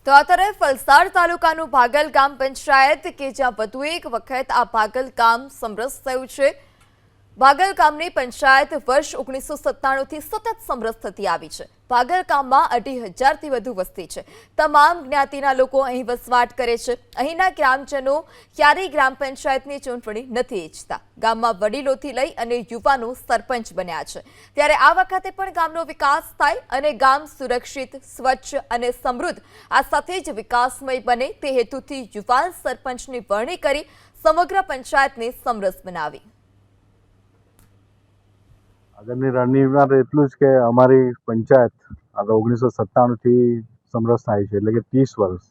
તો આ તરફ વલસાડ તાલુકાનું ભાગલ ગામ પંચાયત કે જ્યાં વધુ એક વખત આ ભાગલ ગામ સમરસ થયું છે। ભાગલ ગામની પંચાયત વર્ષ 1997 થી સતત સમરસ થતી આવી છે। ભાગલ ગામમાં 2,500 થી વધુ વસ્તી છે। તમામ જ્ઞાતિના લોકો અહીં વસવાટ કરે છે। અહીંના ગ્રામજનો ક્યારેય ગ્રામ પંચાયતની ચૂંટણી નથી ઈચ્છતા। ગામમાં વડીલોથી લઈ અને યુવાનો સરપંચ બન્યા છે। ત્યારે આ વખતે પણ ગામનો વિકાસ થાય અને ગામ સુરક્ષિત, સ્વચ્છ અને સમૃદ્ધ આ સાથે જ વિકાસમય બને તે હેતુથી યુવાન સરપંચની વરણી કરી સમગ્ર પંચાયતને સમરસ બનાવી। આગળની રણનીતિમાં તો એટલું જ કે અમારી પંચાયત આ 1997 થી સમરસ થાય છે, એટલે કે 30 વર્ષ।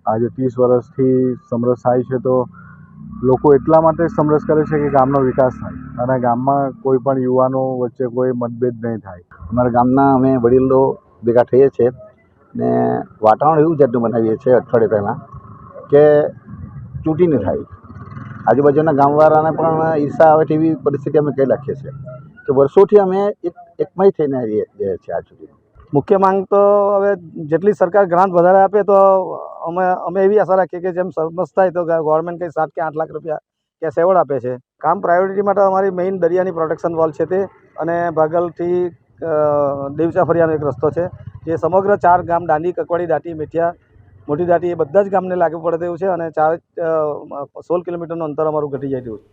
આજે 30 વર્ષથી સમરસ થાય છે તો લોકો એટલા માટે સમરસ કરે છે કે ગામનો વિકાસ થાય અને ગામમાં કોઈ પણ યુવાનો વચ્ચે કોઈ મતભેદ નહીં થાય। અમારા ગામના અમે વડીલો ભેગા થઈએ છીએ ને વાતાવરણ એવું જાતનું બનાવીએ છીએ અઠવાડિયે પહેલાં કે ચૂંટણી થાય। આજુબાજુના ગામવાળાને પણ ઈર્ષા આવે તેવી પરિસ્થિતિ અમે કહી રાખીએ છીએ કે વર્ષોથી અમે એકમય થઈને રહીએ છીએ આજ સુધી। મુખ્ય માંગ તો હવે જેટલી સરકાર ગ્રાન્ટ વધારે આપે તો અમે એવી આશા રાખીએ કે જેમ સમરસ થાય તો ગવર્મેન્ટ કંઈ 7 કે 8 લાખ રૂપિયા કેશ એવોર્ડ આપે છે। કામ પ્રાયોરિટી માટે અમારી મેઇન દરિયાની પ્રોટેક્શન વોલ છે તે અને ભાગલથી દેવચા ફરિયાનો એક રસ્તો છે જે સમગ્ર 4 ગામ દાંડી, કકવાડી, દાંટી, મેઠિયા, મોટી દાંટી એ બધા જ ગામને લાગુ પડે તેવું છે અને 16 કિલોમીટરનું અંતર અમારું ઘટી જાય તેવું છે।